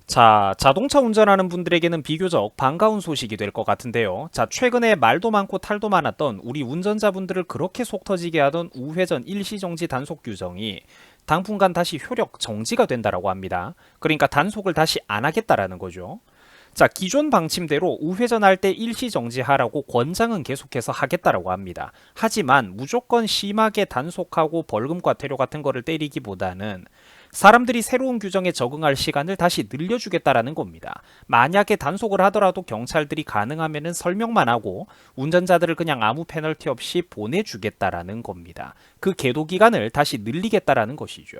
자, 자동차 운전하는 분들에게는 비교적 반가운 소식이 될 것 같은데요. 자, 최근에 말도 많고 탈도 많았던 우리 운전자분들을 그렇게 속 터지게 하던 우회전 일시정지 단속 규정이 당분간 다시 효력 정지가 된다라고 합니다. 그러니까 단속을 다시 안 하겠다라는 거죠. 자, 기존 방침대로 우회전할 때 일시정지하라고 권장은 계속해서 하겠다라고 합니다. 하지만 무조건 심하게 단속하고 벌금 과태료 같은 거를 때리기보다는 사람들이 새로운 규정에 적응할 시간을 다시 늘려주겠다라는 겁니다. 만약에 단속을 하더라도 경찰들이 가능하면은 설명만 하고 운전자들을 그냥 아무 페널티 없이 보내주겠다라는 겁니다. 그 계도 기간을 다시 늘리겠다라는 것이죠.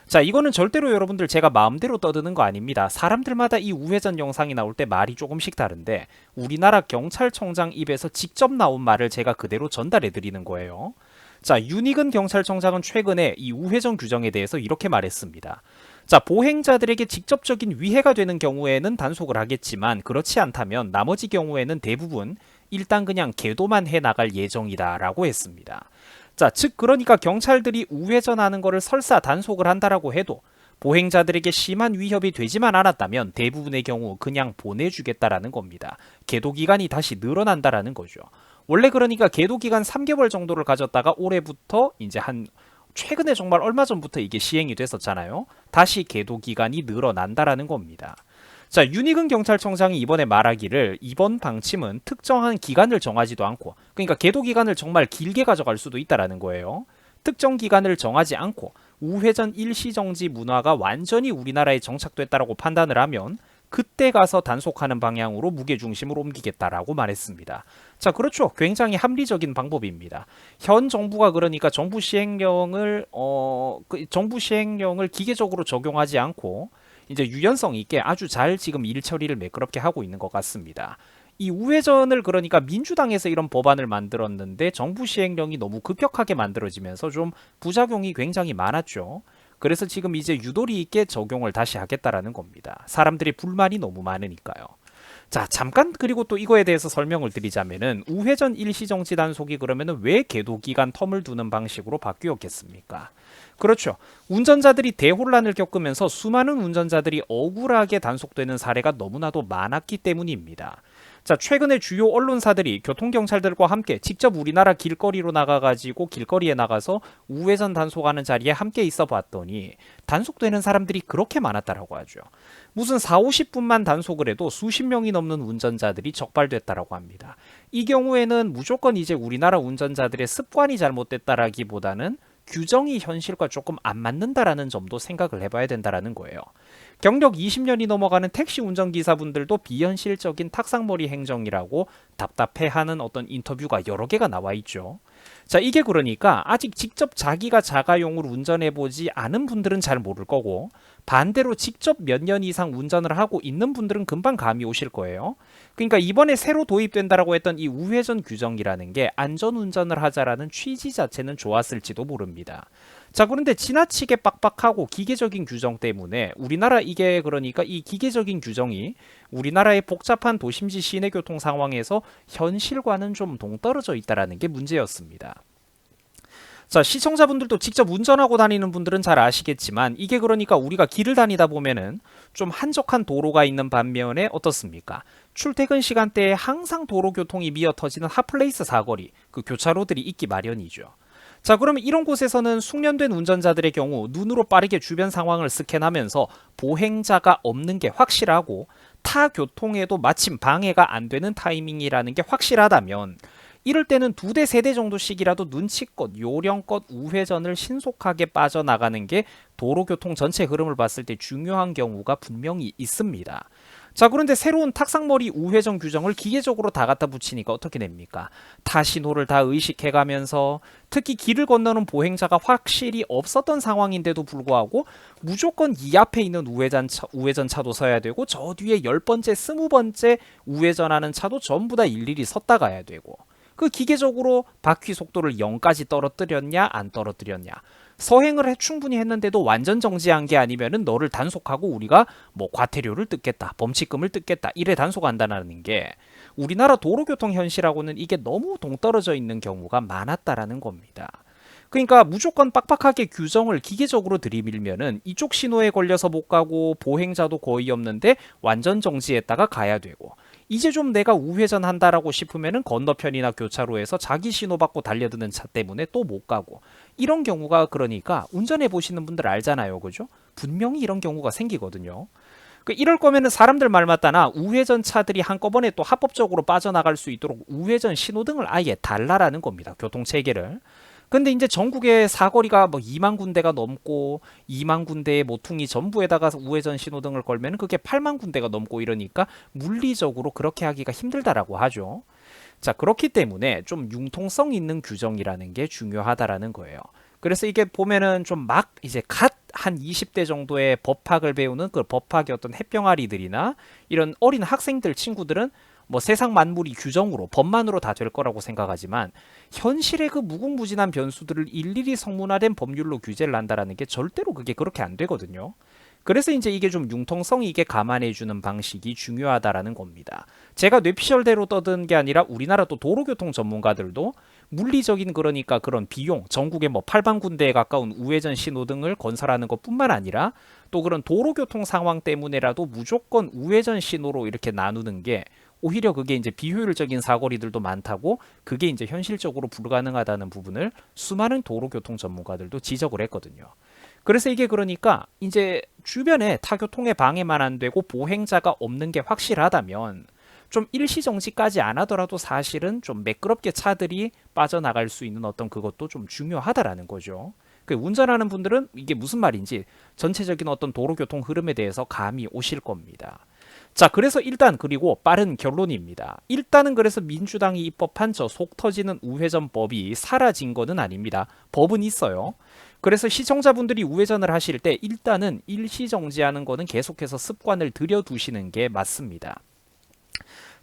자, 이거는 절대로 여러분들 제가 마음대로 떠드는 거 아닙니다. 사람들마다 이 우회전 영상이 나올 때 말이 조금씩 다른데 우리나라 경찰청장 입에서 직접 나온 말을 제가 그대로 전달해 드리는 거예요. 자, 윤익은 경찰청장은 최근에 이 우회전 규정에 대해서 이렇게 말했습니다. 자, 보행자들에게 직접적인 위해가 되는 경우에는 단속을 하겠지만 그렇지 않다면 나머지 경우에는 대부분 일단 그냥 계도만 해 나갈 예정이다라고 했습니다. 자, 즉 그러니까 경찰들이 우회전하는 거를 설사 단속을 한다라고 해도 보행자들에게 심한 위협이 되지만 않았다면 대부분의 경우 그냥 보내주겠다라는 겁니다. 계도 기간이 다시 늘어난다라는 거죠. 원래 그러니까 계도 기간 3개월 정도를 가졌다가 올해부터 이제 한 최근에 정말 얼마 전부터 이게 시행이 됐었잖아요. 다시 계도 기간이 늘어난다라는 겁니다. 자, 윤익은 경찰청장이 이번에 말하기를 이번 방침은 특정한 기간을 정하지도 않고 그러니까 계도 기간을 정말 길게 가져갈 수도 있다라는 거예요. 특정 기간을 정하지 않고 우회전 일시정지 문화가 완전히 우리나라에 정착됐다라고 판단을 하면 그때 가서 단속하는 방향으로 무게중심을 옮기겠다라고 말했습니다. 자, 그렇죠. 굉장히 합리적인 방법입니다. 현 정부가 그러니까 정부 시행령을 기계적으로 적용하지 않고 이제 유연성 있게 아주 잘 지금 일 처리를 매끄럽게 하고 있는 것 같습니다. 이 우회전을 그러니까 민주당에서 이런 법안을 만들었는데 정부 시행령이 너무 급격하게 만들어지면서 좀 부작용이 굉장히 많았죠. 그래서 지금 이제 유도리 있게 적용을 다시 하겠다라는 겁니다. 사람들의 불만이 너무 많으니까요. 자, 잠깐 그리고 또 이거에 대해서 설명을 드리자면은 우회전 일시정지 단속이 그러면은 왜 계도 기간 텀을 두는 방식으로 바뀌었겠습니까? 그렇죠. 운전자들이 대혼란을 겪으면서 수많은 운전자들이 억울하게 단속되는 사례가 너무나도 많았기 때문입니다. 자, 최근에 주요 언론사들이 교통경찰들과 함께 직접 우리나라 길거리로 나가가지고 길거리에 나가서 우회전 단속하는 자리에 함께 있어 봤더니 단속되는 사람들이 그렇게 많았다라고 하죠. 무슨 4, 50분만 단속을 해도 수십 명이 넘는 운전자들이 적발됐다라고 합니다. 이 경우에는 무조건 이제 우리나라 운전자들의 습관이 잘못됐다라기보다는 규정이 현실과 조금 안 맞는다라는 점도 생각을 해봐야 된다라는 거예요. 경력 20년이 넘어가는 택시 운전기사분들도 비현실적인 탁상머리 행정이라고 답답해하는 어떤 인터뷰가 여러 개가 나와 있죠. 자, 이게 그러니까 아직 직접 자기가 자가용으로 운전해보지 않은 분들은 잘 모를 거고 반대로 직접 몇 년 이상 운전을 하고 있는 분들은 금방 감이 오실 거예요. 그러니까 이번에 새로 도입된다라고 했던 이 우회전 규정이라는 게 안전운전을 하자라는 취지 자체는 좋았을지도 모릅니다. 자, 그런데 지나치게 빡빡하고 기계적인 규정 때문에 우리나라 이게 그러니까 이 기계적인 규정이 우리나라의 복잡한 도심지 시내 교통 상황에서 현실과는 좀 동떨어져 있다라는 게 문제였습니다. 자, 시청자분들도 직접 운전하고 다니는 분들은 잘 아시겠지만 이게 그러니까 우리가 길을 다니다 보면은 좀 한적한 도로가 있는 반면에 어떻습니까? 출퇴근 시간대에 항상 도로 교통이 미어 터지는 핫플레이스 사거리, 그 교차로들이 있기 마련이죠. 자, 그러면 이런 곳에서는 숙련된 운전자들의 경우 눈으로 빠르게 주변 상황을 스캔하면서 보행자가 없는 게 확실하고 타 교통에도 마침 방해가 안 되는 타이밍이라는 게 확실하다면 이럴 때는 2대 3대 정도씩이라도 눈치껏 요령껏 우회전을 신속하게 빠져나가는 게 도로교통 전체 흐름을 봤을 때 중요한 경우가 분명히 있습니다. 자, 그런데 새로운 탁상머리 우회전 규정을 기계적으로 다 갖다 붙이니까 어떻게 됩니까? 타 신호를 다 의식해가면서 특히 길을 건너는 보행자가 확실히 없었던 상황인데도 불구하고 무조건 이 앞에 있는 우회전 차도 서야 되고 저 뒤에 10번째, 20번째 우회전하는 차도 전부 다 일일이 섰다 가야 되고 그 기계적으로 바퀴 속도를 0까지 떨어뜨렸냐 안 떨어뜨렸냐 서행을 충분히 했는데도 완전 정지한 게 아니면은 너를 단속하고 우리가 뭐 과태료를 뜯겠다 범칙금을 뜯겠다 이래 단속한다는 게 우리나라 도로교통 현실하고는 이게 너무 동떨어져 있는 경우가 많았다라는 겁니다. 그러니까 무조건 빡빡하게 규정을 기계적으로 들이밀면은 이쪽 신호에 걸려서 못 가고 보행자도 거의 없는데 완전 정지했다가 가야 되고, 이제 좀 내가 우회전 한다라고 싶으면은 건너편이나 교차로에서 자기 신호 받고 달려드는 차 때문에 또 못 가고, 이런 경우가 그러니까 운전해 보시는 분들 알잖아요. 그죠? 분명히 이런 경우가 생기거든요. 이럴 거면은 사람들 말 맞다나 우회전 차들이 한꺼번에 또 합법적으로 빠져나갈 수 있도록 우회전 신호등을 아예 달라라는 겁니다. 교통 체계를. 근데 이제 전국에 사거리가 뭐 2만 군데가 넘고 2만 군데의 모퉁이 전부에다가 우회전 신호등을 걸면 그게 8만 군데가 넘고 이러니까 물리적으로 그렇게 하기가 힘들다라고 하죠. 자, 그렇기 때문에 좀 융통성 있는 규정이라는 게 중요하다라는 거예요. 그래서 이게 보면은 좀 막 이제 갓 한 20대 정도의 법학을 배우는 그 법학의 어떤 햇병아리들이나 이런 어린 학생들 친구들은 뭐 세상 만물이 규정으로 법만으로 다 될 거라고 생각하지만, 현실의 그 무궁무진한 변수들을 일일이 성문화된 법률로 규제를 한다라는 게 절대로 그게 그렇게 안 되거든요. 그래서 이제 이게 좀 융통성 있게 감안해주는 방식이 중요하다라는 겁니다. 제가 뇌피셜대로 떠든 게 아니라 우리나라 또 도로교통 전문가들도 물리적인, 그러니까 그런 비용, 전국에 뭐 8만 군데에 가까운 우회전 신호등을 건설하는 것뿐만 아니라 또 그런 도로교통 상황 때문에라도 무조건 우회전 신호로 이렇게 나누는 게 오히려 그게 이제 비효율적인 사거리들도 많다고, 그게 이제 현실적으로 불가능하다는 부분을 수많은 도로교통 전문가들도 지적을 했거든요. 그래서 이게 그러니까 이제 주변에 타교통에 방해만 안 되고 보행자가 없는 게 확실하다면 좀 일시정지까지 안 하더라도 사실은 좀 매끄럽게 차들이 빠져나갈 수 있는 어떤 그것도 좀 중요하다라는 거죠. 운전하는 분들은 이게 무슨 말인지 전체적인 어떤 도로교통 흐름에 대해서 감이 오실 겁니다. 자, 그래서 일단 그리고 빠른 결론입니다. 일단은 그래서 민주당이 입법한 저 속 터지는 우회전법이 사라진 거는 아닙니다. 법은 있어요. 그래서 시청자분들이 우회전을 하실 때 일단은 일시정지하는 거는 계속해서 습관을 들여두시는 게 맞습니다.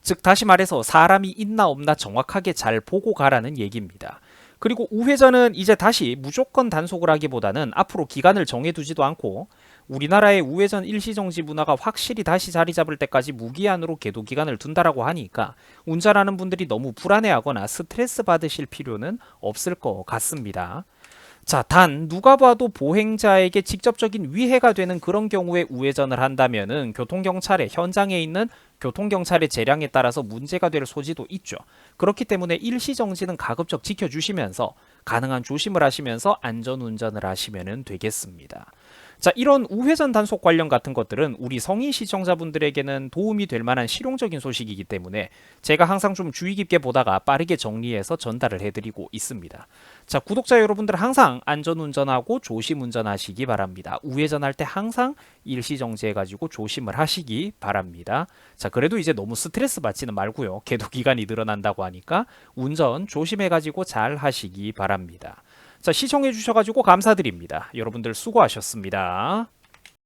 즉 다시 말해서 사람이 있나 없나 정확하게 잘 보고 가라는 얘기입니다. 그리고 우회전은 이제 다시 무조건 단속을 하기보다는 앞으로 기간을 정해두지도 않고 우리나라의 우회전 일시정지 문화가 확실히 다시 자리 잡을 때까지 무기한으로 계도 기간을 둔다라고 하니까 운전하는 분들이 너무 불안해하거나 스트레스 받으실 필요는 없을 것 같습니다. 자, 단 누가 봐도 보행자에게 직접적인 위해가 되는 그런 경우에 우회전을 한다면은 교통경찰의 현장에 있는 교통경찰의 재량에 따라서 문제가 될 소지도 있죠. 그렇기 때문에 일시정지는 가급적 지켜주시면서 가능한 조심을 하시면서 안전운전을 하시면 되겠습니다. 자, 이런 우회전 단속 관련 같은 것들은 우리 성인 시청자분들에게는 도움이 될 만한 실용적인 소식이기 때문에 제가 항상 좀 주의 깊게 보다가 빠르게 정리해서 전달을 해드리고 있습니다. 자, 구독자 여러분들 항상 안전운전하고 조심운전하시기 바랍니다. 우회전할 때 항상 일시정지해가지고 조심을 하시기 바랍니다. 자, 그래도 이제 너무 스트레스 받지는 말고요. 계도 기간이 늘어난다고 하니까 운전 조심해가지고 잘 하시기 바랍니다. 자, 시청해 주셔가지고 감사드립니다. 여러분들 수고하셨습니다.